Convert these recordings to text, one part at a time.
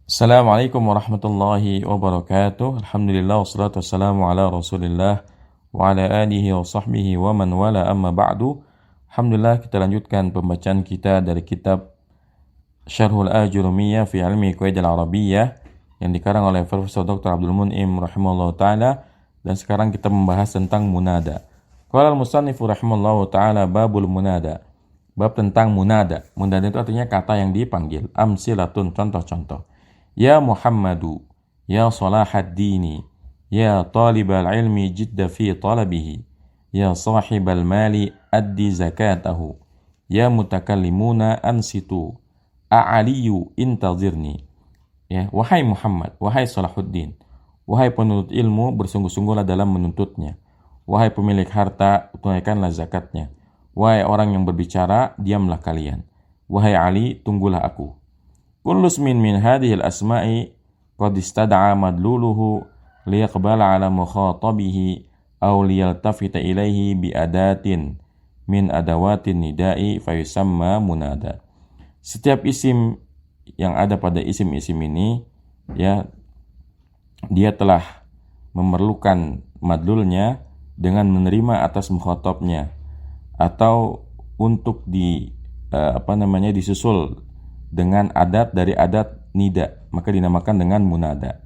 Assalamualaikum warahmatullahi wabarakatuh. Alhamdulillah wassalatu wassalamu ala Rasulillah wa ala alihi wa sahbihi wa man wala amma ba'du. Alhamdulillah, kita lanjutkan pembacaan kita dari kitab Syarhul Ajurumiyah fi Ilmi Qawaid al-Arabiyyah yang dikarang oleh Profesor Dr. Abdul Mun'im rahimahullah taala, dan sekarang kita membahas tentang munada. Qala al-musannifu rahimahullah taala babul munada. Bab tentang munada. Munada itu artinya kata yang dipanggil. Amsilatun, contoh-contoh. Ya Muhammadu, ya Salahaddini, ya talibal ilmi jidda fi talabihi, ya sahibal mali addi zakatahu, ya mutakallimuna ansitu, a'aliyu intazirni. Ya, wahai Muhammad, wahai Salahuddin, wahai penuntut ilmu, bersungguh-sungguhlah dalam menuntutnya. Wahai pemilik harta, tunaikanlah zakatnya. Wahai orang yang berbicara, diamlah kalian. Wahai Ali, tunggulah aku. Kullu ismin min hadhihi al-asma'i qad istad'a madluluhu liyaqbala ala mukhatabihi aw liyaltafita ilaihi bi adatin min adawatin nida'i fayusamma munada. Setiap isim yang ada pada isim-isim ini, ya, dia telah memerlukan madlulnya dengan menerima atas mukhatabnya atau untuk disusul dengan adat dari adat nida, maka dinamakan dengan munada.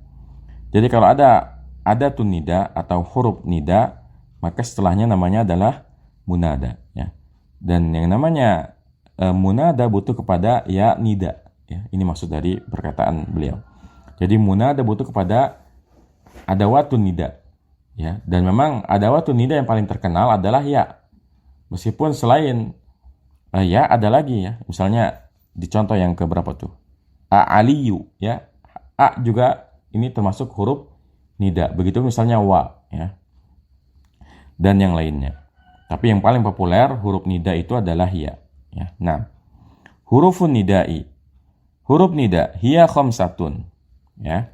Jadi kalau ada adatun nida atau huruf nida, maka setelahnya namanya adalah munada, ya. Dan yang namanya munada butuh kepada ya nida, ya. Ini maksud dari perkataan beliau. Jadi munada butuh kepada adawatun nida, ya. Dan memang adawatun nida yang paling terkenal adalah ya. Meskipun selain ya ada lagi, ya. Misalnya di contoh yang keberapa tuh? Aliyu, ya. A juga ini termasuk huruf nida. Begitu misalnya wa, ya. Dan yang lainnya. Tapi yang paling populer huruf nida itu adalah ya, ya. Nah, hurufun nidai. Huruf nida hiya khamsatun, ya.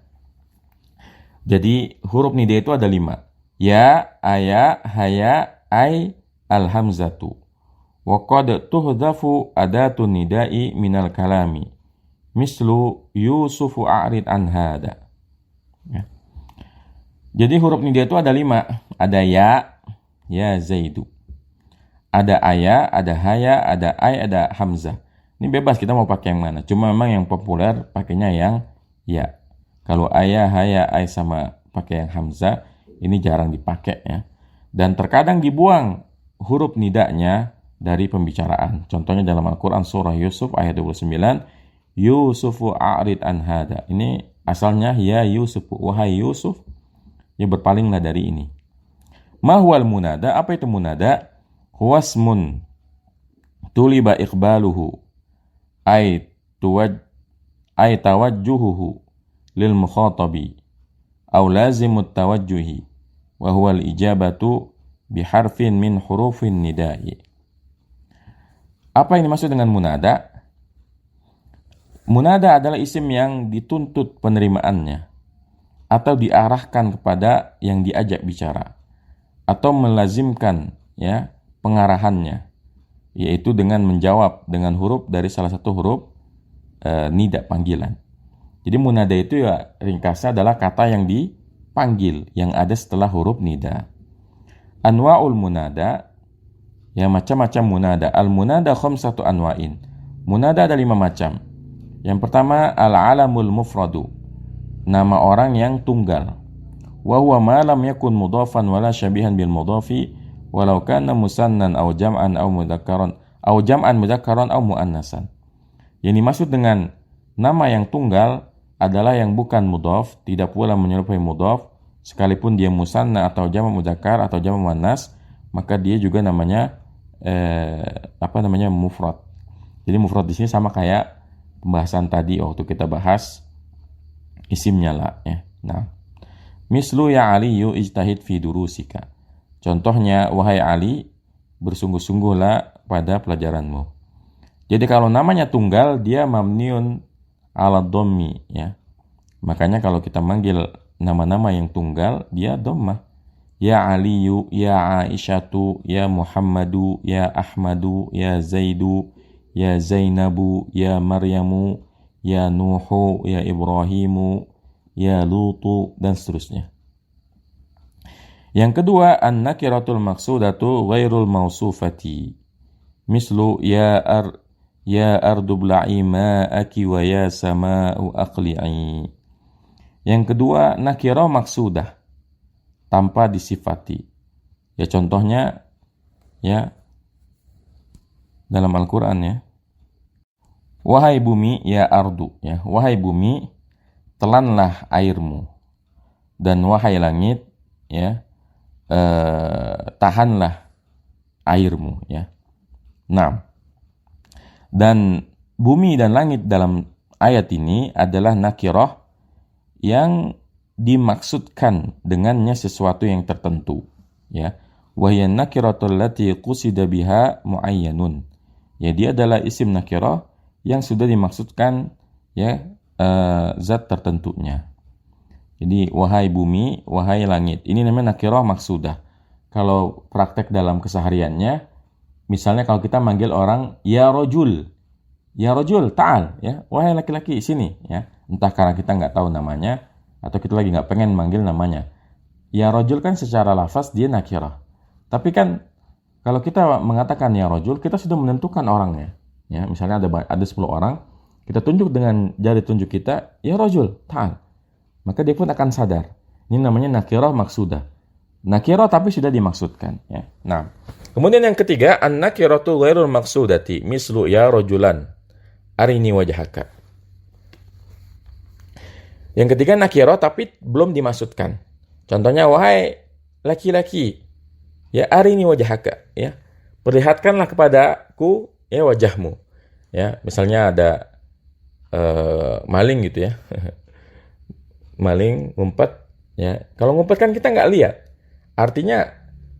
Jadi huruf nida itu ada 5. Ya, aya, haya, ai, alhamzatu. Wa qad tuhdhafu adatun nida'i minal kalami mislu Yusufu a'rid an hada, ya. Jadi huruf nida itu ada 5. Ada ya, ya Zaidu. Ada aya, ada haya, ada ai, ada hamzah. Ini bebas kita mau pakai yang mana. Cuma memang yang populer pakainya yang ya. Kalau aya, haya, ai sama pakai yang hamzah, ini jarang dipakai, ya. Dan terkadang dibuang huruf nidanya dari pembicaraan. Contohnya dalam Al-Quran surah Yusuf ayat 29, Yusufu a'rid an hada. Ini asalnya ya Yusuf, wahai Yusuf, ya berpalinglah dari ini. Ma huwal munada? Apa itu munada? Huwasmun tuliba iqbaluhu ay tawajjuhuhu lil mukhatabi aw lazimut tawajjuhi wa huwal ijabatu biharfin min hurufin nidai. Apa yang dimaksud dengan munada? Munada adalah isim yang dituntut penerimaannya atau diarahkan kepada yang diajak bicara atau melazimkan, ya, pengarahannya, yaitu dengan menjawab dengan huruf dari salah satu huruf nida panggilan. Jadi munada itu ya ringkasnya adalah kata yang dipanggil yang ada setelah huruf nida. Anwa'ul munada, ya, macam-macam munada. Al-munada khamsatu anwa'in. Munada ada 5 macam. Yang pertama, al-alamul mufradu, nama orang yang tunggal. Wa huwa ma lam yakun mudhafan wala syabihan bil mudhafi walau kana musannan aw jam'an aw mudzakkararan aw jam'an mudzakkaran aw muannasan. Yang dimaksud dengan nama yang tunggal adalah yang bukan mudhaf, tidak pula menyerupai mudhaf, sekalipun dia musanna atau jamak mudzakkar atau jamak muannas, maka dia juga namanya mufrad. Jadi mufrad di sini sama kayak pembahasan tadi waktu kita bahas isimnya lah, ya. Nah, mislu ya Aliyu ijtahid fi durusika. Contohnya, wahai Ali, bersungguh-sungguhlah pada pelajaranmu. Jadi kalau namanya tunggal, dia mamniun ala dhammi, ya. Makanya kalau kita manggil nama-nama yang tunggal, dia dhammah. Ya Aliyu, ya Aisyatu, ya Muhammadu, ya Ahmadu, ya Zaidu, ya Zainabu, ya Maryamu, ya Nuhu, ya Ibrahimu, ya Lutu, dan seterusnya. Yang kedua, an-nakiratul maqsudatu ghairul mausufati. Mislu ya ardu bla'i ma'aki wa ya sama'u aqli'i. Yang kedua, nakirah maksudah tanpa disifati. Ya contohnya ya dalam Al-Qur'an ya. Wahai bumi ya ardu ya, wahai bumi telanlah airmu, dan wahai langit ya tahanlah airmu ya. Nah, dan bumi dan langit dalam ayat ini adalah nakirah yang dimaksudkan dengannya sesuatu yang tertentu ya. Wa hiya nakiratul lati qusida biha muayyanun. Ya, dia adalah isim nakirah yang sudah dimaksudkan ya zat tertentunya. Jadi wahai bumi, wahai langit. Ini namanya nakirah maksudah. Kalau praktek dalam kesehariannya, misalnya kalau kita manggil orang ya rajul, ta'al ya, wahai laki-laki sini ya. Entah karena kita nggak tahu namanya atau kita lagi nggak pengen manggil namanya. Ya rajul kan secara lafaz dia nakirah. Tapi kan kalau kita mengatakan ya rajul, kita sudah menentukan orangnya. Ya, misalnya ada 10 orang, kita tunjuk dengan jari tunjuk kita, ya rajul, ta'al. Maka dia pun akan sadar. Ini namanya nakirah maksudah. Nakirah tapi sudah dimaksudkan ya. Nah, kemudian yang ketiga, an-nakiratu ghairul maksudati, mislu ya rajulan arini wajhaka. Yang ketiga nakirah tapi belum dimaksudkan. Contohnya wahai laki-laki, ya arini wajhaka ya. Perlihatkanlah kepadaku ya wajahmu. Ya, misalnya ada maling gitu ya. Maling ngumpet ya. Kalau ngumpet kan kita nggak lihat. Artinya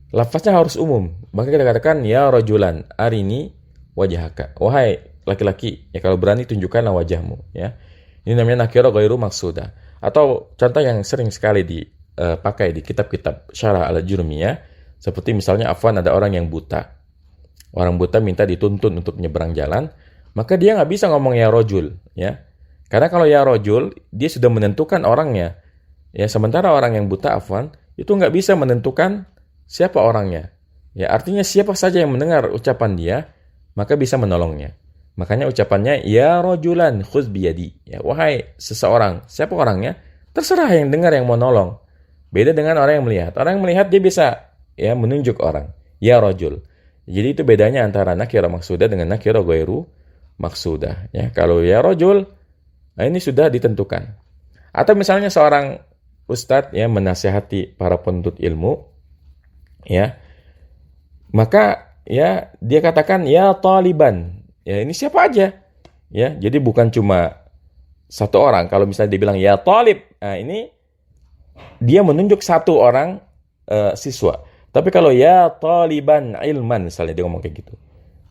lafaznya harus umum. Maka kita katakan ya rajulan arini wajhaka. Wahai laki-laki, ya kalau berani tunjukkanlah wajahmu ya. Ini namanya nakirah ghairu maksudah. Atau contoh yang sering sekali dipakai di kitab-kitab syarah al-Jurmiyah, seperti misalnya afwan ada orang yang buta. Orang buta minta dituntun untuk menyeberang jalan, maka dia nggak bisa ngomong ya rojul, ya. Karena kalau ya rojul, dia sudah menentukan orangnya. Ya, sementara orang yang buta afwan, itu nggak bisa menentukan siapa orangnya. Ya, artinya siapa saja yang mendengar ucapan dia, maka bisa menolongnya. Makanya ucapannya, ya rojulan khudz biyadi. Ya, wahai seseorang, siapa orangnya? Terserah yang dengar yang mau nolong. Beda dengan orang yang melihat. Orang yang melihat dia bisa ya menunjuk orang. Ya rojul. Jadi itu bedanya antara nakirah maksudah dengan nakirah ghairu maksudah. Ya, kalau ya rojul, nah ini sudah ditentukan. Atau misalnya seorang ustadz ya menasihati para penuntut ilmu, ya, maka ya dia katakan ya taliban. Ya ini siapa aja. Ya, jadi bukan cuma satu orang. Kalau misalnya dia bilang ya talib, nah ini dia menunjuk satu orang siswa. Tapi kalau ya taliban ilman, misalnya dia ngomong kayak gitu.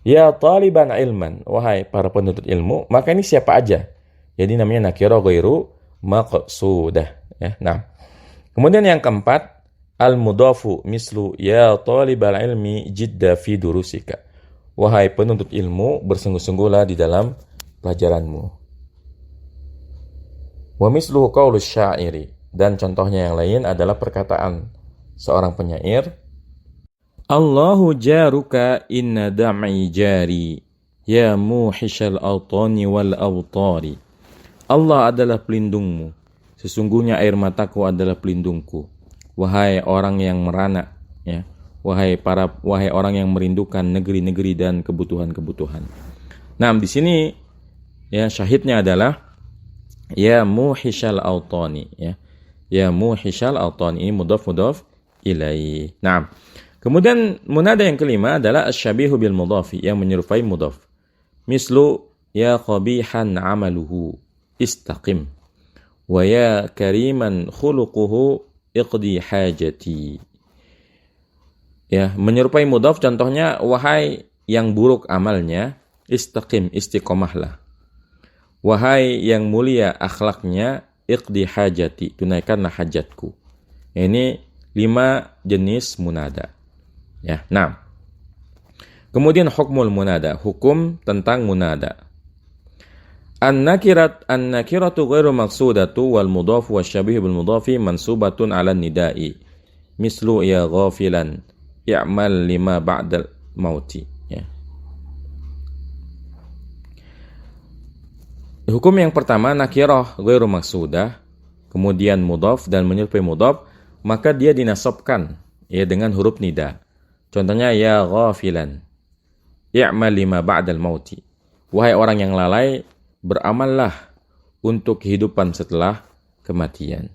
Ya taliban ilman, wahai para penuntut ilmu, maka ini siapa aja. Jadi namanya nakirah ghairu maqsudah. Ya, nah. Kemudian yang keempat, al-mudhafu mislu ya talibal ilmi jidda fi durusika. Wahai penuntut ilmu, bersungguh-sungguhlah di dalam pelajaranmu. Wa misluhu qaulus syairi, dan contohnya yang lain adalah perkataan seorang penyair, Allahu jaruka inna dam'i jari ya muhishal awtani wal awtari. Allah adalah pelindungmu, sesungguhnya air mataku adalah pelindungku. Wahai orang yang merana, ya. Wahai orang yang merindukan negeri-negeri dan kebutuhan-kebutuhan. Nah, di sini ya syahidnya adalah ya muhishal awtani, ya. Ya muhishal awtani, ini mudhaf ilaih. Nah, kemudian munada yang kelima adalah asyabihu bil mudhafi, yang menyerupai mudhaf. Mislu ya qabihan amaluhu istaqim wa ya kariman khuluquhu iqdi hajati. Ya, menyerupai mudhaf contohnya wahai yang buruk amalnya istaqim, istiqomahlah. Wahai yang mulia akhlaknya iqdi hajati, tunaikanlah hajatku. Ini 5 jenis munada. Ya, nah. Kemudian hukmul munada, hukum tentang munada. An-nakiratu ghairu maqsudatu wal mudhafu wasyabih bil mudhafi mansubatun 'ala nidai. Mislu ya ghafilan i'mal lima ba'dal mauti. Ya. Hukum yang pertama, nakirah ghairu maqsudah, kemudian mudhaf dan menyerupai mudhaf, maka dia dinasabkan ya dengan huruf nida. Contohnya ya ghafilan i'mal lima ba'dal mauti. Wahai orang yang lalai, beramallah untuk kehidupan setelah kematian.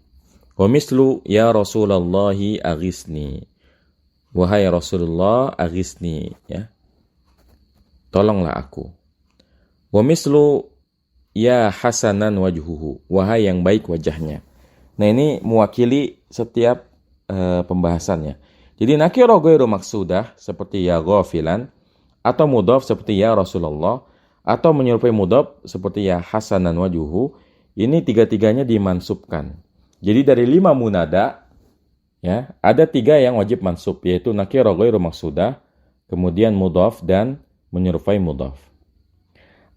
Wa mislu ya Rasulullahi aghisni. Wahai Rasulullah aghisni, ya. Tolonglah aku. Wa mislu ya hasanan wajhuhu. Wahai yang baik wajahnya. Nah, ini mewakili setiap pembahasannya. Jadi nakirah ghairu maqsudah seperti ya ghafilan, atau mudhaf seperti ya Rasulullah, atau menyerupai mudhaf seperti ya hasanan wajhuhu, ini tiga-tiganya dimansubkan. Jadi dari 5 munada, ya, ada 3 yang wajib mansub, yaitu nakirah ghairu maqsudah, kemudian mudhaf dan menyerupai mudhaf.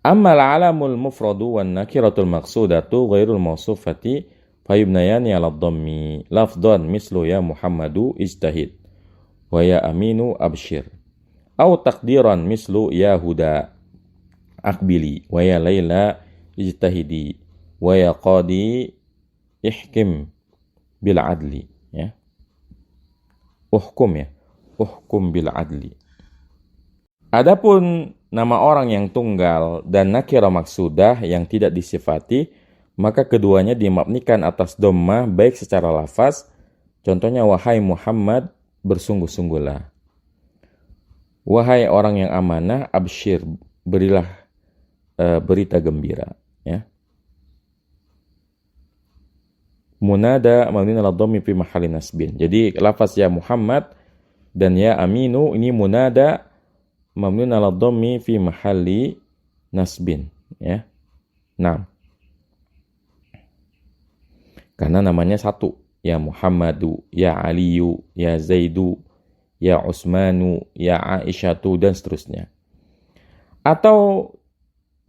Amma al-alamul mufradu wan nakiratul maqsudatu ghairul mawsufati fayubnayani 'ala dhammi lafdhan mislu ya Muhammadu ijtahid wa ya Aminu abshir. Au taqdiran mislu ya Huda aqbili wa ya Laila ijtahidi wa ya Qadi ihkim bil adli, ya. Uhkum bil adli. Adapun nama orang yang tunggal dan nakirah maksudah yang tidak disifati, maka keduanya dimabnikan atas dhammah baik secara lafaz. Contohnya wahai Muhammad bersungguh-sungguhlah. Wahai orang yang amanah, abshir, berilah berita gembira, ya. Munada mabniun 'ala dhammi fi mahalli nasbin. Jadi lafaz ya Muhammad dan ya Aminu ini munada mabniun 'ala dhammi fi mahalli nasbin, ya. Nah, karena namanya satu, ya Muhammadu, ya Aliyu, ya Zaidu, ya Utsmanu, ya Aisyatu, dan seterusnya. Atau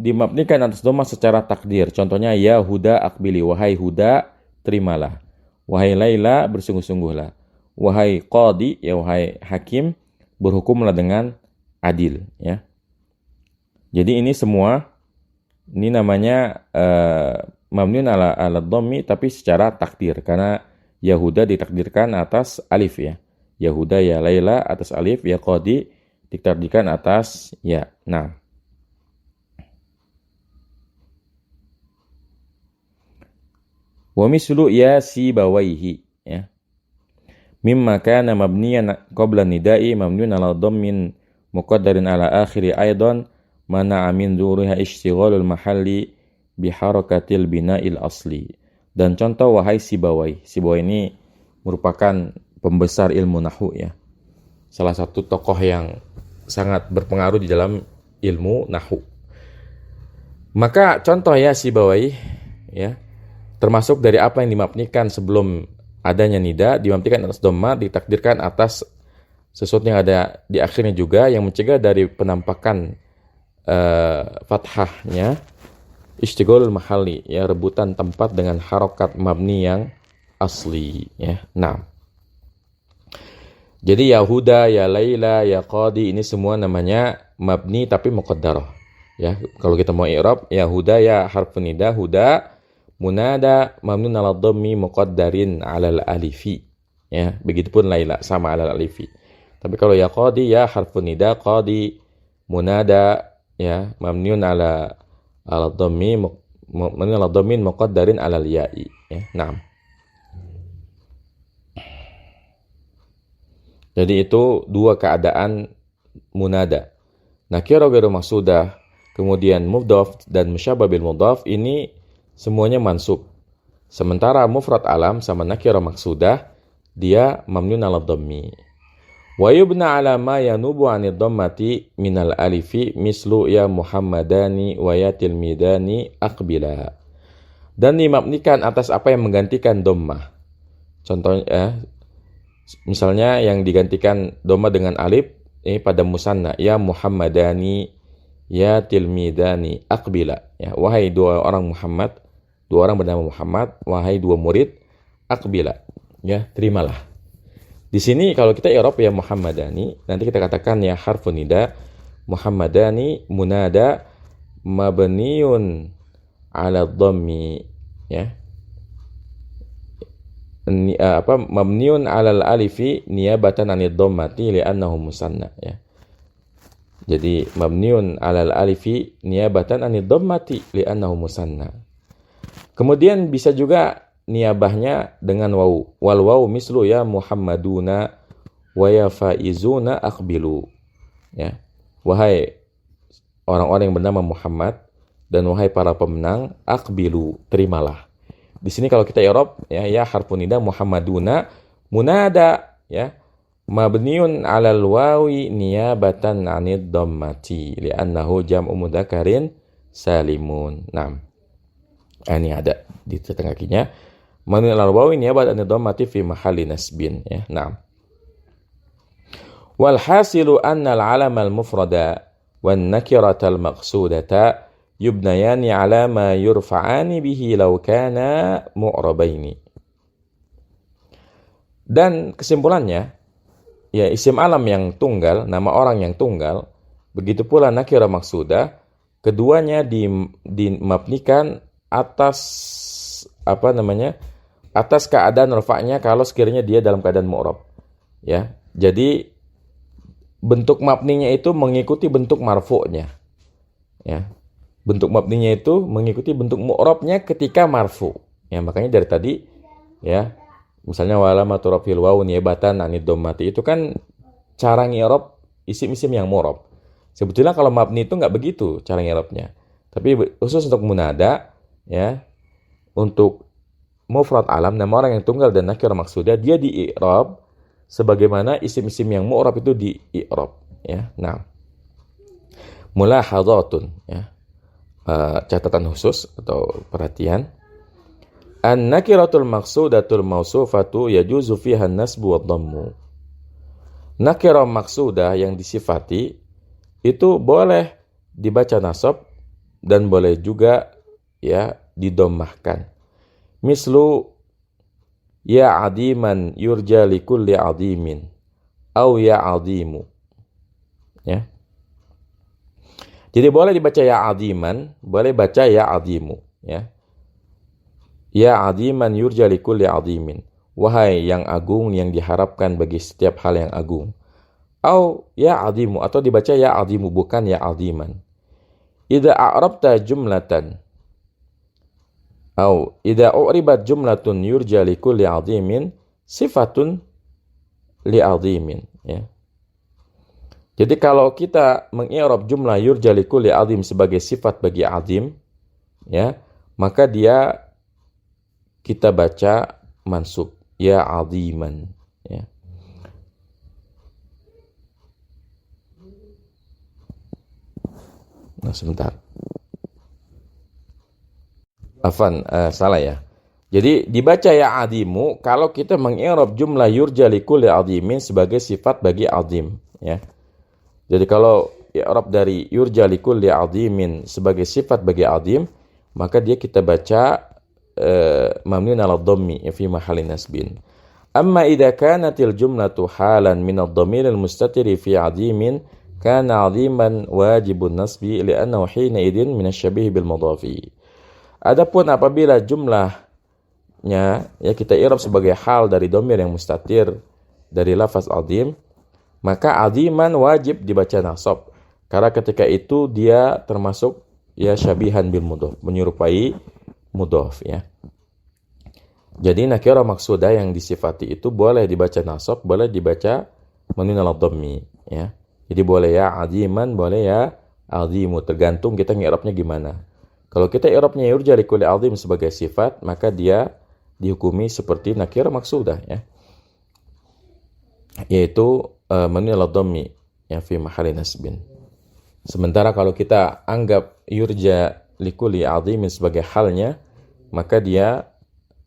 dimabnikan atas dhammah secara takdir. Contohnya ya Huda aqbili, wahai Huda terimalah. Wahai Laila bersungguh-sungguhlah. Wahai Qadi, ya wahai hakim, berhukumlah dengan adil, ya. Jadi ini semua ini namanya mabniun 'ala dhammi tapi secara takdir, karena Yahuda ditakdirkan atas alif, ya. Yahuda ya Laila atas alif, ya Qadi ditakdirkan atas ya. Nah, wa mislu ya Sibawaihi, ya. Mimma kana mabniyan qabla nida'i mabniun 'ala dhammin muqaddarin 'ala akhiri aidan mana'a min dzuriha ishtighalul mahalli biharakatil bina'il asli. Dan contoh wahai Sibawai. Sibawai ini merupakan pembesar ilmu nahwu, ya. Salah satu tokoh yang sangat berpengaruh di dalam ilmu nahwu. Maka contoh ya Sibawai, ya, termasuk dari apa yang dimabnikan sebelum adanya nida, dimabnikan atas dhammah, ditakdirkan atas sesuatu yang ada di akhirnya juga, yang mencegah dari penampakan fathahnya, ishtighalul mahalli, ya, rebutan tempat dengan harokat mabni yang asli, ya. Nah, jadi Yahuda, ya Laila, ya Qadi ini semua namanya mabni tapi muqaddarah, ya. Kalau kita mau i'rab, Yahuda ya harfun nida, huda munada mabniun 'ala dhammi muqaddarin 'alal alifi, ya. Begitupun Laila sama 'alal alifi. Tapi kalau ya Qadi ya harfun nida, Qadi munada, ya, mabniun 'ala dhammi mabniun 'ala dhammin muqaddarin 'alal ya'i, ya. Naam. Jadi itu dua keadaan munada. Nakirah ghairu maqsudah, kemudian mudhaf dan musyabbah bil mudhaf, ini semuanya mansub. Sementara mufrad alam sama nakirah maqsudah dia mamnun 'ala dhammi. Wa yubna 'ala ma yanubu 'anid dhammati minal alifi mislu ya Muhammadani wa ya tilmidani aqbila. Dan dimabnikan atas apa yang menggantikan dhammah. Contohnya misalnya yang digantikan dhammah dengan alif ini pada musanna, ya Muhammadani, ya tilmidani aqbila, ya, wahai dua orang Muhammad, dua orang bernama Muhammad, wahai dua murid, aqbila, ya, terimalah. Di sini kalau kita i'rab ya Muhammadani, nanti kita katakan ya harfun nida, Muhammadani munada mabniun ala dhammi, ya. Mabniun ala alifi niyabatan anid dhammati li'annahu musanna, ya. Jadi mabniun ala alifi niyabatan anid dhammati li'annahu musanna. Kemudian bisa juga niyabahnya dengan waw. Wal waw mislu ya Muhammaduna wa ya faizuna aqbilu, ya. Wahai orang-orang yang bernama Muhammad dan wahai para pemenang, aqbilu, terimalah. Di sini kalau kita i'rab ya harfun nida Muhammaduna munada, ya, mabniun 'alal wawi niyabatan 'anid dhammati li'annahu jam'u mudzakarin salimun. Naam. Ini ada di tengah kakinya. Mabniun 'alal wawi niyabatan 'anid dhammati fi mahalli nasbin, ya. Naam. Wal hasilu anna al-'alam al-mufrada wan nakirata al-maqsudata yubnayani ala ma yurfa'ani bihi law kana mu'rabaini. Dan kesimpulannya, ya, isim alam yang tunggal, nama orang yang tunggal, begitu pula nakirah maksudah, keduanya dimabnikan atas atas keadaan rafa'nya kalau sekiranya dia dalam keadaan mu'rab, ya. Jadi bentuk mabninya itu mengikuti bentuk marfu'nya, ya. Bentuk mabninya itu mengikuti bentuk mu'rabnya ketika marfu. Ya, makanya dari tadi, ya, misalnya walamatu raf'il waw niyabatan anid dhammati, itu kan cara ngi'rab isim-isim yang mu'rab. Sebetulnya kalau mabni itu enggak begitu cara ngi'rabnya. Tapi khusus untuk munada, ya, untuk mufrad alam, nama orang yang tunggal dan nakirah maksudah, dia di-i'rab sebagaimana isim-isim yang mu'rab itu di-i'rab, ya. Nah, mulahadzatun, ya. Catatan khusus atau perhatian. An-nakiratul maqsudatul mausufatu yajuzu fiha an-nasbu wad-dhammu. Nakirah maksudah yang disifati itu boleh dibaca nasab dan boleh juga, ya, didommahkan. Mislu ya adiman yurja likulli adimin au ya adimu, ya. Jadi boleh dibaca ya adiman, boleh baca ya adimu, ya. Ya adiman yurja likulli adimin. Wahai yang agung yang diharapkan bagi setiap hal yang agung. Au ya adimu, atau dibaca ya adimu, bukan ya adiman. Idza a'rabta jumlatan au idza u'ribat jumlatun yurja likulli adimin sifatun li adimin, ya. Jadi kalau kita mengi'rab jumlah yurja likulli azim sebagai sifat bagi azim, ya, maka dia kita baca mansub, ya aziman, ya. Nah, sebentar. Salah ya. Jadi dibaca ya azimu kalau kita mengi'rab jumlah yurja likulli azimin sebagai sifat bagi azim, ya. Jadi kalau i'rab dari yurja likulli azimin sebagai sifat bagi azim, maka dia kita baca mamnun 'ala dhammi fi mahalli nasbin. Amma idza kanatil jumlatu halan min ad-dhamir al-mustatir fi azimin kana aziman wajibun nasbi li'annahu hina idin min asy-syabih bil mudhafi. Adapun apabila jumlahnya, ya, kita i'rab sebagai hal dari dhamir yang mustatir dari lafaz azim, maka aziman wajib dibaca nasab. Karena ketika itu dia termasuk, ya, syabihan bil mudhaf, menyerupai mudhaf, ya. Jadi nakirah maksudah yang disifati itu boleh dibaca nasab, boleh dibaca mamnun 'ala dhammi, ya. Jadi boleh ya aziman, boleh ya azimu, tergantung kita ngi'rabnya gimana. Kalau kita i'rabnya yurja likulli azim sebagai sifat, maka dia dihukumi seperti nakirah maksudah, ya. Yaitu mamnun 'ala dhammi, ya, fi mahalli nasbin. Sementara kalau kita anggap yurja likulli azimin sebagai halnya, maka dia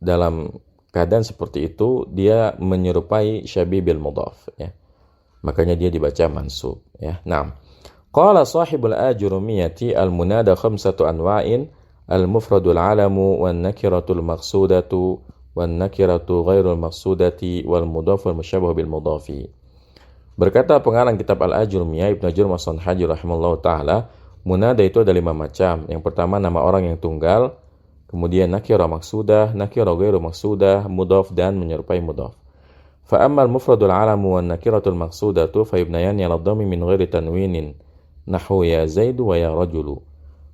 dalam keadaan seperti itu dia menyerupai syabih bil mudhaf, ya. Makanya dia dibaca mansub, ya. Nah, Qala sahibul ajurumiyati al-munada khamsatu anwa'in al-mufradul alamu wan nakiratul maqsudatu wan nakiratu ghairul maqsudati wal mudhaful musyabbahu bil mudhafi. Berkata pengarang kitab Al-Ajurumiyah Ibnu Jurm As-Sanhaji rahimallahu taala, munada itu ada 5 macam. Yang pertama nama orang yang tunggal, kemudian nakirah maksudah, nakirah ghairu maksudah, mudhaf dan menyerupai mudhaf. Fa ammal mufradul alamu wan nakiratul maqsudatu fa yubnayani 'ala dhammi min ghairi tanwinin nahwu ya Zaidu wa ya rajulu.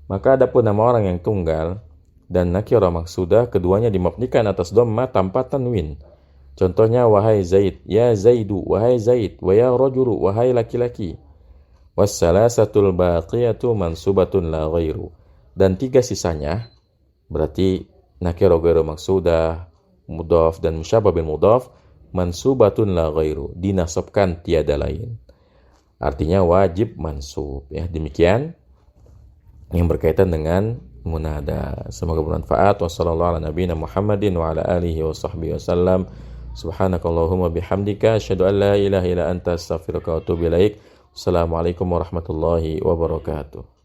Maka adapun nama orang yang tunggal dan nakirah maksudah, keduanya dimabnikan atas dhamma tanpa tanwin. Contohnya wahai Zaid, ya Zaidu, wahai Zaid, wa ya rajulu, wahai laki-laki. Wassalasatul baqiyatu mansubatun la ghairu. Dan 3 sisanya berarti nakirah ghairu maksudah, mudhaf dan musyabbah bil mudhaf, mansubatun la ghairu, dinasabkan tiada lain. Artinya wajib mansub. Ya, demikian yang berkaitan dengan munada. Semoga bermanfaat. Wassallallahu ala nabiyina Muhammadin wa ala alihi wa sahbihi wasallam. Subhanakallahumma bihamdika asyhadu an la ilaha illa anta astaghfiruka wa atubu ilaik. Assalamualaikum warahmatullahi wabarakatuh.